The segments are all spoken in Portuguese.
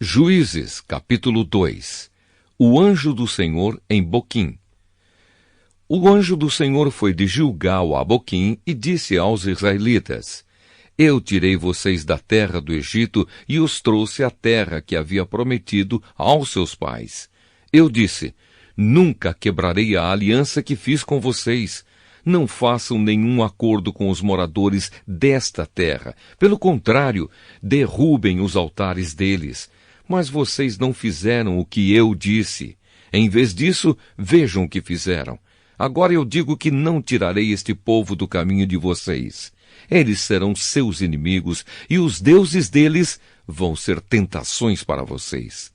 Juízes, capítulo 2. O anjo do Senhor em Boquim. O anjo do Senhor foi de Gilgal a Boquim e disse aos israelitas: Eu tirei vocês da terra do Egito e os trouxe à terra que havia prometido aos seus pais. Eu disse: Nunca quebrarei a aliança que fiz com vocês. Não façam nenhum acordo com os moradores desta terra. Pelo contrário, derrubem os altares deles. Mas vocês não fizeram o que eu disse. Em vez disso, vejam o que fizeram. Agora eu digo que não tirarei este povo do caminho de vocês. Eles serão seus inimigos, e os deuses deles vão ser tentações para vocês.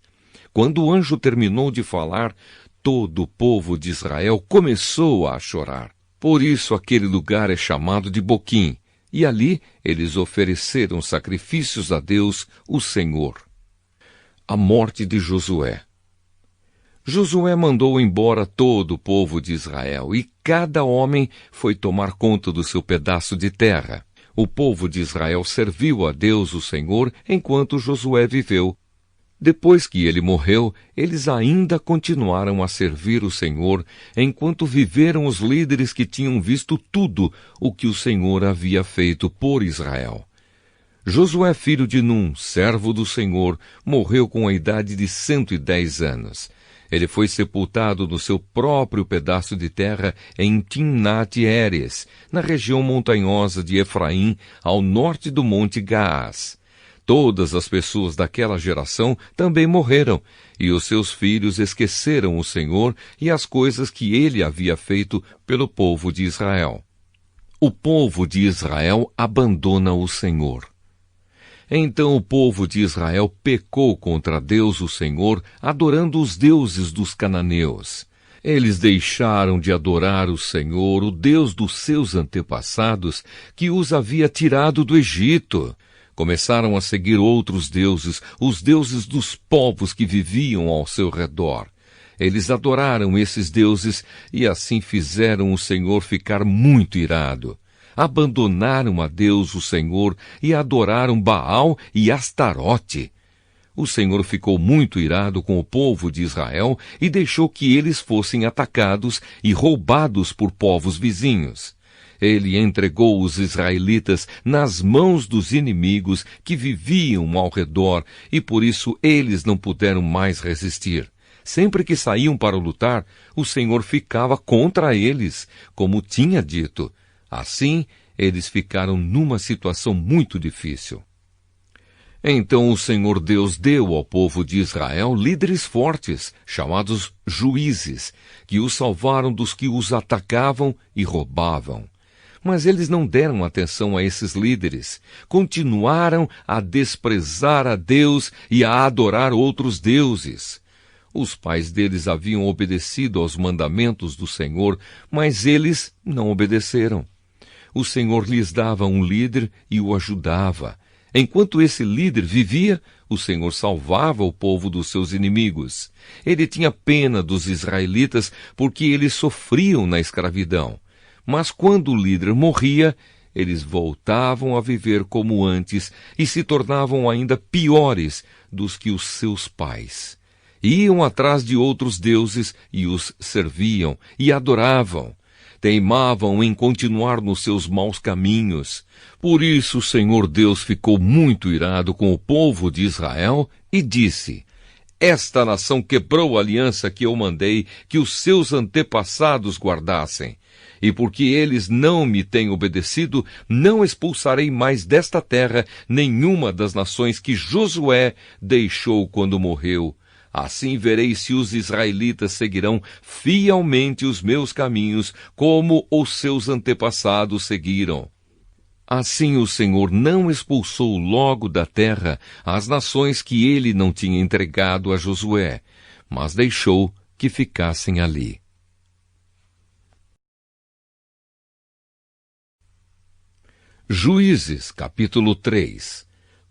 Quando o anjo terminou de falar, todo o povo de Israel começou a chorar. Por isso aquele lugar é chamado de Boquim, e ali eles ofereceram sacrifícios a Deus, o Senhor. A morte de Josué. Josué mandou embora todo o povo de Israel, e cada homem foi tomar conta do seu pedaço de terra. O povo de Israel serviu a Deus, o Senhor, enquanto Josué viveu. Depois que ele morreu, eles ainda continuaram a servir o Senhor, enquanto viveram os líderes que tinham visto tudo o que o Senhor havia feito por Israel. Josué, filho de Num, servo do Senhor, morreu com a idade de 110 anos. Ele foi sepultado no seu próprio pedaço de terra em Timnat-Heres, na região montanhosa de Efraim, ao norte do monte Gaás. Todas as pessoas daquela geração também morreram, e os seus filhos esqueceram o Senhor e as coisas que ele havia feito pelo povo de Israel. O povo de Israel abandona o Senhor. Então o povo de Israel pecou contra Deus, o Senhor, adorando os deuses dos cananeus. Eles deixaram de adorar o Senhor, o Deus dos seus antepassados, que os havia tirado do Egito. Começaram a seguir outros deuses, os deuses dos povos que viviam ao seu redor. Eles adoraram esses deuses e assim fizeram o Senhor ficar muito irado. Abandonaram a Deus, o Senhor, e adoraram Baal e Astarote. O Senhor ficou muito irado com o povo de Israel e deixou que eles fossem atacados e roubados por povos vizinhos. Ele entregou os israelitas nas mãos dos inimigos que viviam ao redor, e por isso eles não puderam mais resistir. Sempre que saíam para lutar, o Senhor ficava contra eles, como tinha dito. Assim, eles ficaram numa situação muito difícil. Então o Senhor Deus deu ao povo de Israel líderes fortes, chamados juízes, que os salvaram dos que os atacavam e roubavam. Mas eles não deram atenção a esses líderes, continuaram a desprezar a Deus e a adorar outros deuses. Os pais deles haviam obedecido aos mandamentos do Senhor, mas eles não obedeceram. O Senhor lhes dava um líder e o ajudava. Enquanto esse líder vivia, o Senhor salvava o povo dos seus inimigos. Ele tinha pena dos israelitas porque eles sofriam na escravidão. Mas quando o líder morria, eles voltavam a viver como antes e se tornavam ainda piores dos que os seus pais. Iam atrás de outros deuses e os serviam e adoravam. Teimavam em continuar nos seus maus caminhos. Por isso o Senhor Deus ficou muito irado com o povo de Israel e disse: Esta nação quebrou a aliança que eu mandei que os seus antepassados guardassem. E porque eles não me têm obedecido, não expulsarei mais desta terra nenhuma das nações que Josué deixou quando morreu. Assim verei se os israelitas seguirão fielmente os meus caminhos, como os seus antepassados seguiram. Assim o Senhor não expulsou logo da terra as nações que ele não tinha entregado a Josué, mas deixou que ficassem ali. Juízes, capítulo 3.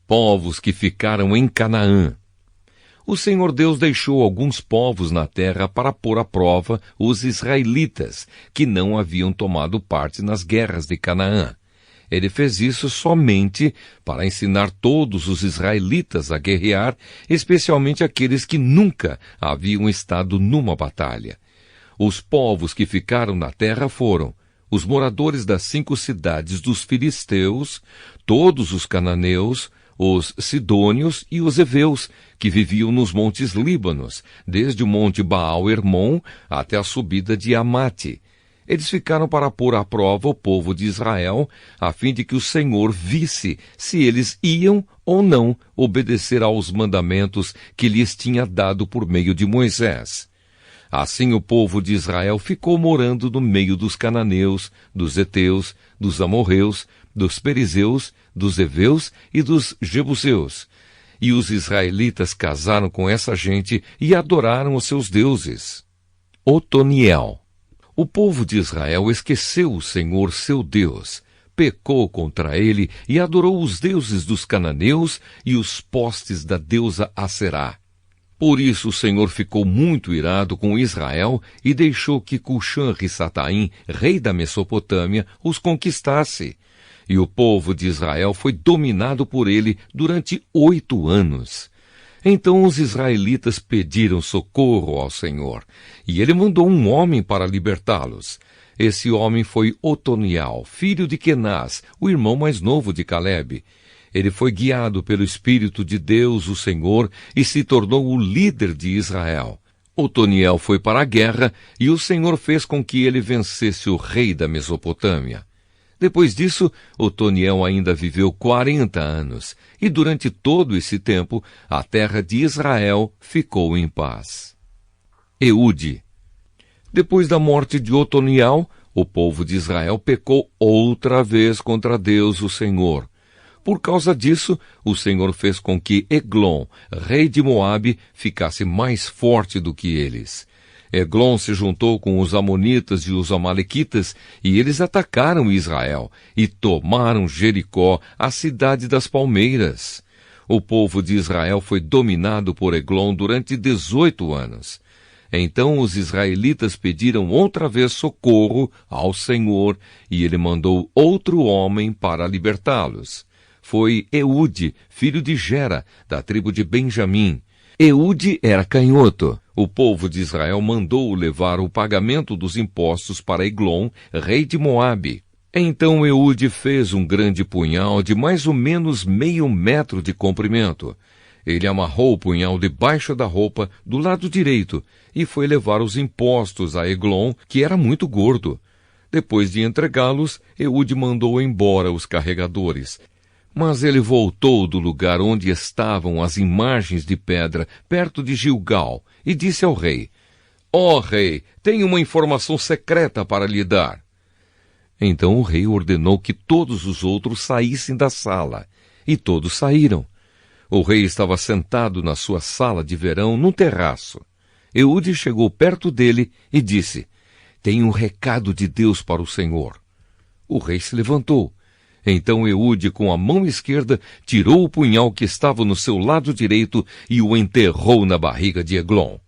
Povos que ficaram em Canaã. O Senhor Deus deixou alguns povos na terra para pôr à prova os israelitas, que não haviam tomado parte nas guerras de Canaã. Ele fez isso somente para ensinar todos os israelitas a guerrear, especialmente aqueles que nunca haviam estado numa batalha. Os povos que ficaram na terra foram os moradores das 5 cidades dos filisteus, todos os cananeus, os sidônios e os heveus, que viviam nos montes Líbanos, desde o monte Baal-Hermon até a subida de Amate. Eles ficaram para pôr à prova o povo de Israel, a fim de que o Senhor visse se eles iam ou não obedecer aos mandamentos que lhes tinha dado por meio de Moisés. Assim o povo de Israel ficou morando no meio dos cananeus, dos heteus, dos amorreus, dos perizeus, dos heveus e dos jebuseus. E os israelitas casaram com essa gente e adoraram os seus deuses. Otoniel. O povo de Israel esqueceu o Senhor seu Deus, pecou contra ele e adorou os deuses dos cananeus e os postes da deusa Aserá. Por isso o Senhor ficou muito irado com Israel e deixou que Cuxã-Risataim, rei da Mesopotâmia, os conquistasse. E o povo de Israel foi dominado por ele durante 8 anos. Então os israelitas pediram socorro ao Senhor, e ele mandou um homem para libertá-los. Esse homem foi Otoniel, filho de Kenaz, o irmão mais novo de Calebe. Ele foi guiado pelo Espírito de Deus, o Senhor, e se tornou o líder de Israel. Otoniel foi para a guerra, e o Senhor fez com que ele vencesse o rei da Mesopotâmia. Depois disso, Otoniel ainda viveu 40 anos, e durante todo esse tempo, a terra de Israel ficou em paz. Eude. Depois da morte de Otoniel, o povo de Israel pecou outra vez contra Deus, o Senhor. Por causa disso, o Senhor fez com que Eglon, rei de Moabe, ficasse mais forte do que eles. Eglon se juntou com os amonitas e os amalequitas, e eles atacaram Israel, e tomaram Jericó, a cidade das palmeiras. O povo de Israel foi dominado por Eglon durante 18 anos. Então os israelitas pediram outra vez socorro ao Senhor, e ele mandou outro homem para libertá-los. Foi Eude, filho de Gera, da tribo de Benjamim. Eude era canhoto. O povo de Israel mandou levar o pagamento dos impostos para Eglon, rei de Moabe. Então Eude fez um grande punhal de mais ou menos meio metro de comprimento. Ele amarrou o punhal debaixo da roupa do lado direito e foi levar os impostos a Eglon, que era muito gordo. Depois de entregá-los, Eude mandou embora os carregadores. Mas ele voltou do lugar onde estavam as imagens de pedra, perto de Gilgal, e disse ao rei: Ó rei, tenho uma informação secreta para lhe dar. Então o rei ordenou que todos os outros saíssem da sala, e todos saíram. O rei estava sentado na sua sala de verão, num terraço. Eude chegou perto dele e disse: Tenho um recado de Deus para o Senhor. O rei se levantou. Então Eude, com a mão esquerda, tirou o punhal que estava no seu lado direito e o enterrou na barriga de Eglon.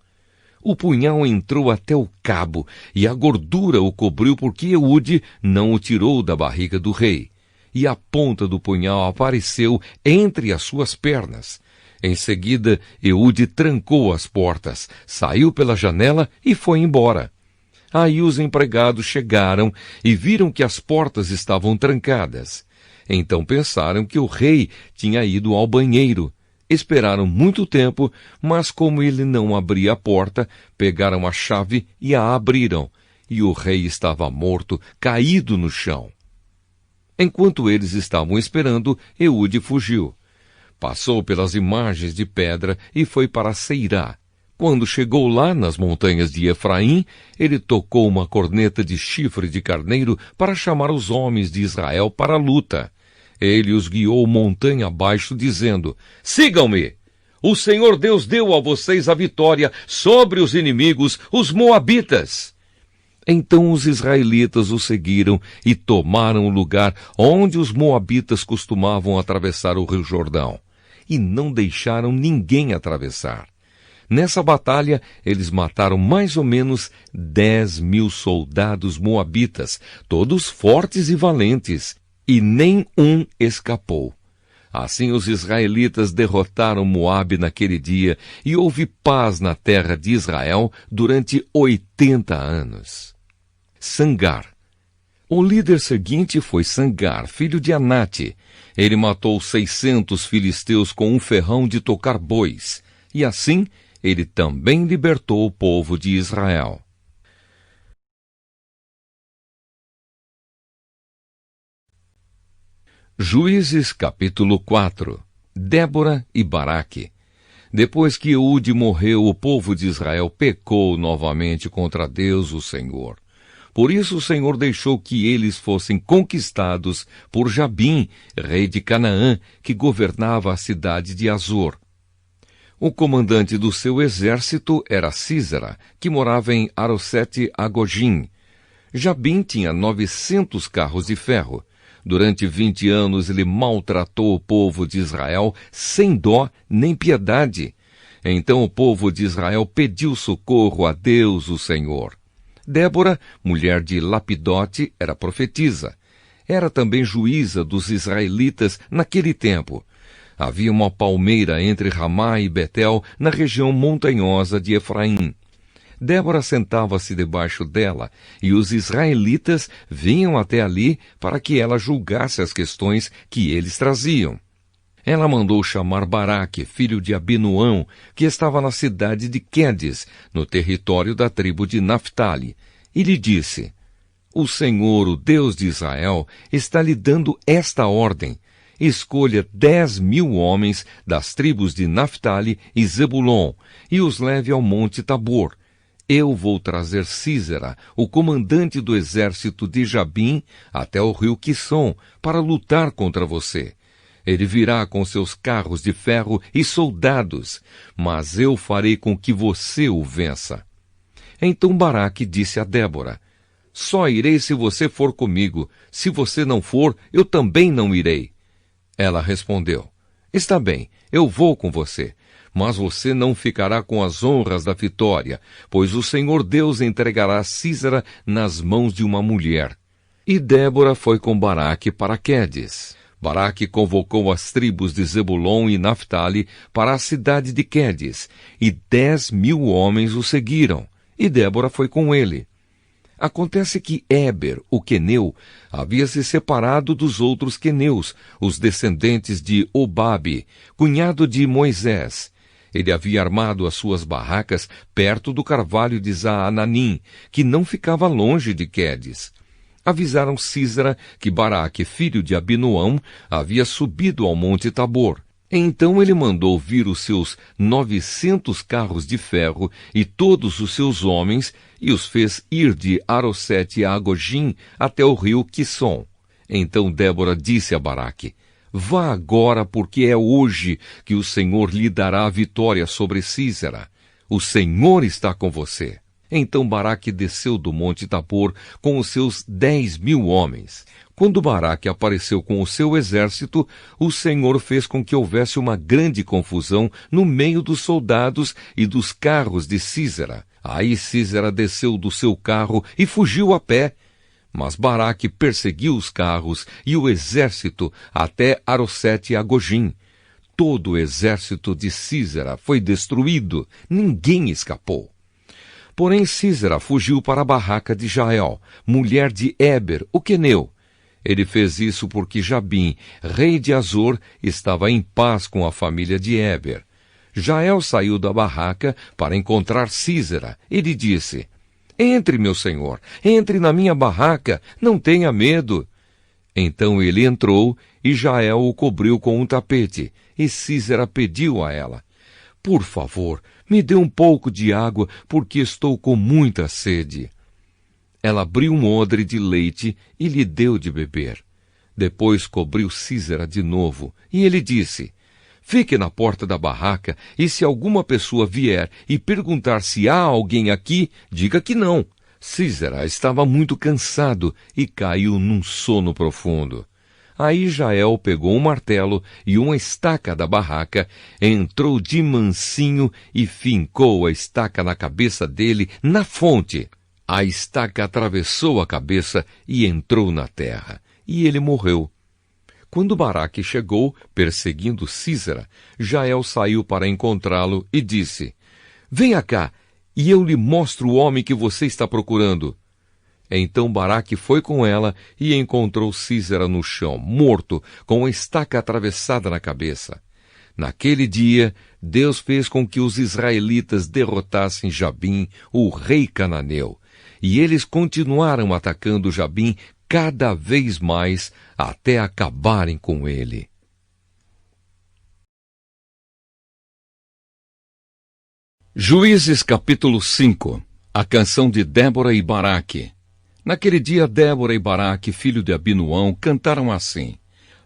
O punhal entrou até o cabo, e a gordura o cobriu porque Eude não o tirou da barriga do rei. E a ponta do punhal apareceu entre as suas pernas. Em seguida, Eude trancou as portas, saiu pela janela e foi embora. Aí os empregados chegaram e viram que as portas estavam trancadas. Então pensaram que o rei tinha ido ao banheiro. Esperaram muito tempo, mas como ele não abria a porta, pegaram a chave e a abriram. E o rei estava morto, caído no chão. Enquanto eles estavam esperando, Eude fugiu. Passou pelas imagens de pedra e foi para Seirá. Quando chegou lá nas montanhas de Efraim, ele tocou uma corneta de chifre de carneiro para chamar os homens de Israel para a luta. Ele os guiou montanha abaixo, dizendo: Sigam-me! O Senhor Deus deu a vocês a vitória sobre os inimigos, os moabitas. Então os israelitas o seguiram e tomaram o lugar onde os moabitas costumavam atravessar o rio Jordão. E não deixaram ninguém atravessar. Nessa batalha, eles mataram mais ou menos 10.000 soldados moabitas, todos fortes e valentes, e nem um escapou. Assim os israelitas derrotaram Moabe naquele dia, e houve paz na terra de Israel durante 80 anos. Sangar. O líder seguinte foi Sangar, filho de Anate. Ele matou 600 filisteus com um ferrão de tocar bois, e assim ele também libertou o povo de Israel. Juízes capítulo 4. Débora e Baraque. Depois que Eude morreu, o povo de Israel pecou novamente contra Deus, o Senhor. Por isso o Senhor deixou que eles fossem conquistados por Jabim, rei de Canaã, que governava a cidade de Azor. O comandante do seu exército era Sísera, que morava em Arosete-Agogim. Jabim tinha 900 carros de ferro. Durante 20 anos ele maltratou o povo de Israel sem dó nem piedade. Então o povo de Israel pediu socorro a Deus, o Senhor. Débora, mulher de Lapidote, era profetisa. Era também juíza dos israelitas naquele tempo. Havia uma palmeira entre Ramá e Betel, na região montanhosa de Efraim. Débora sentava-se debaixo dela, e os israelitas vinham até ali para que ela julgasse as questões que eles traziam. Ela mandou chamar Baraque, filho de Abinoão, que estava na cidade de Quedes, no território da tribo de Naftali, e lhe disse: O Senhor, o Deus de Israel, está lhe dando esta ordem: escolha 10.000 homens das tribos de Naftali e Zebulon, e os leve ao monte Tabor. Eu vou trazer Sísera, o comandante do exército de Jabim, até o rio Quisson, para lutar contra você. Ele virá com seus carros de ferro e soldados, mas eu farei com que você o vença. Então Baraque disse a Débora: Só irei se você for comigo. Se você não for, eu também não irei. Ela respondeu: Está bem, eu vou com você. Mas você não ficará com as honras da vitória, pois o Senhor Deus entregará Sísera nas mãos de uma mulher. E Débora foi com Baraque para Quedes. Baraque convocou as tribos de Zebulon e Naftali para a cidade de Quedes, e 10.000 homens o seguiram, e Débora foi com ele. Acontece que Éber, o queneu, havia se separado dos outros queneus, os descendentes de Obabe, cunhado de Moisés. Ele havia armado as suas barracas perto do carvalho de Zaananim, que não ficava longe de Quedes. Avisaram Sísera que Baraque, filho de Abinoão, havia subido ao monte Tabor. Então ele mandou vir os seus 900 carros de ferro e todos os seus homens, e os fez ir de Arosete-Agogim até o rio Quisson. Então Débora disse a Baraque: Vá agora, porque é hoje que o Senhor lhe dará a vitória sobre Sísera. O Senhor está com você. Então Baraque desceu do monte Tabor com os seus 10.000 homens. Quando Baraque apareceu com o seu exército, o Senhor fez com que houvesse uma grande confusão no meio dos soldados e dos carros de Sísera. Aí Sísera desceu do seu carro e fugiu a pé. Mas Baraque perseguiu os carros e o exército até Arosete-Agogim. Todo o exército de Sísera foi destruído, ninguém escapou. Porém Sísera fugiu para a barraca de Jael, mulher de Éber, o queneu. Ele fez isso porque Jabim, rei de Azor, estava em paz com a família de Éber. Jael saiu da barraca para encontrar Sísera. Ele disse: Entre, meu senhor, entre na minha barraca, não tenha medo. Então ele entrou e Jael o cobriu com um tapete, e Sísera pediu a ela: Por favor, me dê um pouco de água, porque estou com muita sede. Ela abriu um odre de leite e lhe deu de beber. Depois cobriu Sísera de novo, e ele disse: Fique na porta da barraca, e se alguma pessoa vier e perguntar se há alguém aqui, diga que não. Sísera estava muito cansado e caiu num sono profundo. Aí Jael pegou um martelo e uma estaca da barraca, entrou de mansinho e fincou a estaca na cabeça dele, na fonte. A estaca atravessou a cabeça e entrou na terra, e ele morreu. Quando Baraque chegou, perseguindo Sísera, Jael saiu para encontrá-lo e disse: Venha cá, e eu lhe mostro o homem que você está procurando. Então Baraque foi com ela e encontrou Sísera no chão, morto, com uma estaca atravessada na cabeça. Naquele dia, Deus fez com que os israelitas derrotassem Jabim, o rei cananeu, e eles continuaram atacando Jabim cada vez mais até acabarem com ele. Juízes capítulo 5. A canção de Débora e Baraque. Naquele dia, Débora e Baraque, filho de Abinoão, cantaram assim: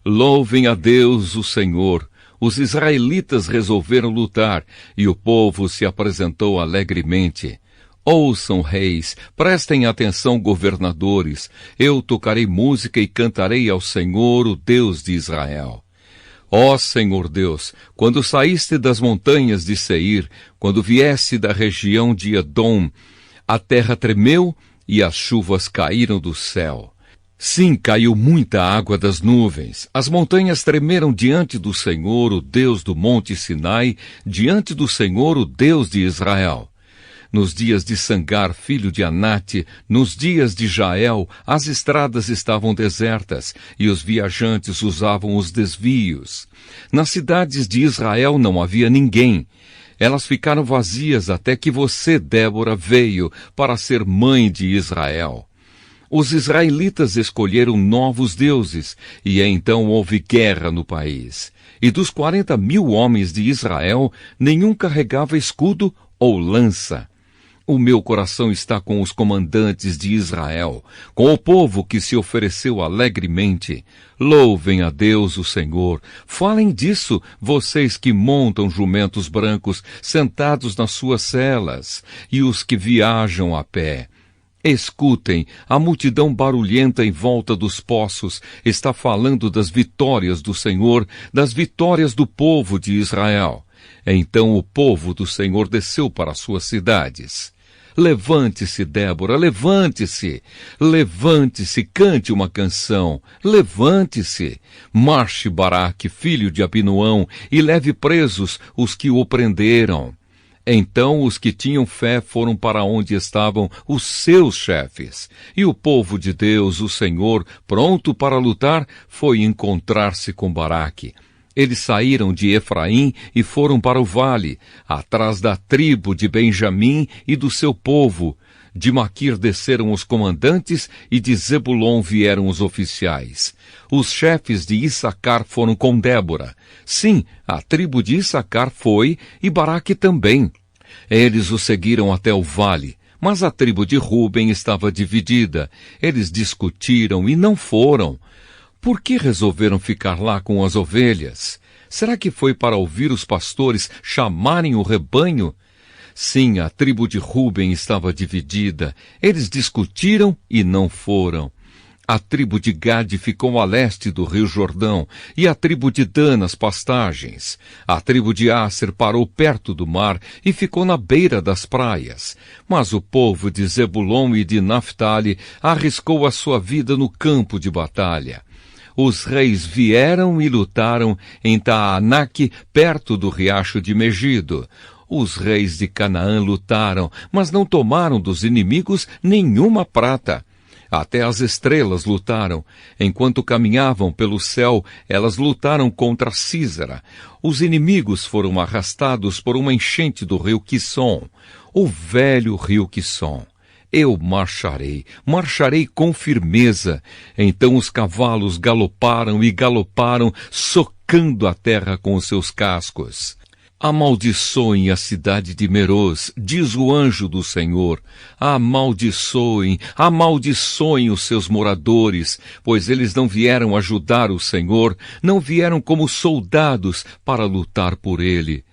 Louvem a Deus, o Senhor. Os israelitas resolveram lutar, e o povo se apresentou alegremente. Ouçam, reis, prestem atenção, governadores. Eu tocarei música e cantarei ao Senhor, o Deus de Israel. Ó Senhor Deus, quando saíste das montanhas de Seir, quando vieste da região de Edom, a terra tremeu e as chuvas caíram do céu. Sim, caiu muita água das nuvens. As montanhas tremeram diante do Senhor, o Deus do monte Sinai, diante do Senhor, o Deus de Israel. Nos dias de Sangar, filho de Anate, nos dias de Jael, as estradas estavam desertas e os viajantes usavam os desvios. Nas cidades de Israel não havia ninguém. Elas ficaram vazias até que você, Débora, veio para ser mãe de Israel. Os israelitas escolheram novos deuses, e então houve guerra no país. E dos 40.000 homens de Israel, nenhum carregava escudo ou lança. O meu coração está com os comandantes de Israel, com o povo que se ofereceu alegremente. Louvem a Deus, o Senhor. Falem disso, vocês que montam jumentos brancos sentados nas suas celas, e os que viajam a pé. Escutem, a multidão barulhenta em volta dos poços está falando das vitórias do Senhor, das vitórias do povo de Israel. Então o povo do Senhor desceu para as suas cidades. Levante-se, Débora, levante-se. Levante-se, cante uma canção. Levante-se. Marche, Baraque, filho de Abinoão, e leve presos os que o prenderam. Então os que tinham fé foram para onde estavam os seus chefes. E o povo de Deus, o Senhor, pronto para lutar, foi encontrar-se com Baraque. Eles saíram de Efraim e foram para o vale, atrás da tribo de Benjamim e do seu povo. De Maquir desceram os comandantes e de Zebulon vieram os oficiais. Os chefes de Issacar foram com Débora. Sim, a tribo de Issacar foi e Baraque também. Eles o seguiram até o vale, mas a tribo de Ruben estava dividida. Eles discutiram e não foram. Por que resolveram ficar lá com as ovelhas? Será que foi para ouvir os pastores chamarem o rebanho? Sim, a tribo de Ruben estava dividida. Eles discutiram e não foram. A tribo de Gade ficou a leste do rio Jordão, e a tribo de Dan nas pastagens. A tribo de Asser parou perto do mar e ficou na beira das praias. Mas o povo de Zebulon e de Naftali arriscou a sua vida no campo de batalha. Os reis vieram e lutaram em Taanaque, perto do riacho de Megido. Os reis de Canaã lutaram, mas não tomaram dos inimigos nenhuma prata. Até as estrelas lutaram. Enquanto caminhavam pelo céu, elas lutaram contra Sísera. Os inimigos foram arrastados por uma enchente do rio Quisson, o velho rio Quisson. Eu marcharei com firmeza. Então os cavalos galoparam e galoparam, socando a terra com os seus cascos. Amaldiçoem a cidade de Meroz, diz o anjo do Senhor. Amaldiçoem os seus moradores, pois eles não vieram ajudar o Senhor, não vieram como soldados para lutar por ele.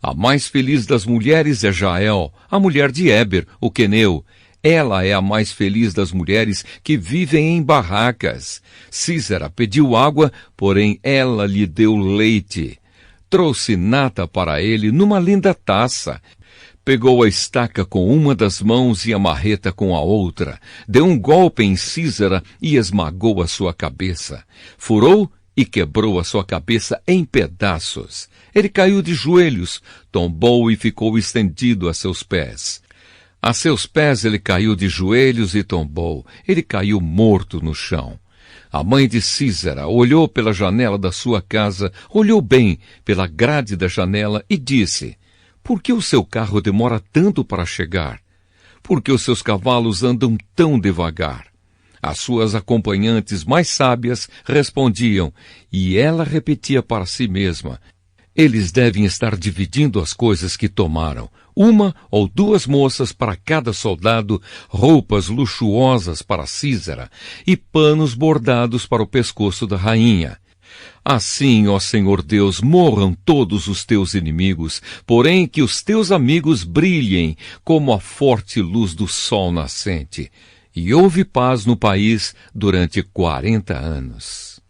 A mais feliz das mulheres é Jael, a mulher de Éber, o queneu. Ela é a mais feliz das mulheres que vivem em barracas. Sísera pediu água, porém ela lhe deu leite. Trouxe nata para ele numa linda taça. Pegou a estaca com uma das mãos e a marreta com a outra. Deu um golpe em Sísera e esmagou a sua cabeça. Furou e quebrou a sua cabeça em pedaços. Ele caiu de joelhos, tombou e ficou estendido a seus pés. A seus pés ele caiu de joelhos e tombou. Ele caiu morto no chão. A mãe de Sísera olhou pela janela da sua casa, olhou bem pela grade da janela e disse: por que o seu carro demora tanto para chegar? Por que os seus cavalos andam tão devagar? As suas acompanhantes mais sábias respondiam, e ela repetia para si mesma: eles devem estar dividindo as coisas que tomaram, 1 ou 2 moças para cada soldado, roupas luxuosas para Sísera e panos bordados para o pescoço da rainha. Assim, ó Senhor Deus, morram todos os teus inimigos, porém que os teus amigos brilhem como a forte luz do sol nascente. E houve paz no país durante 40 anos.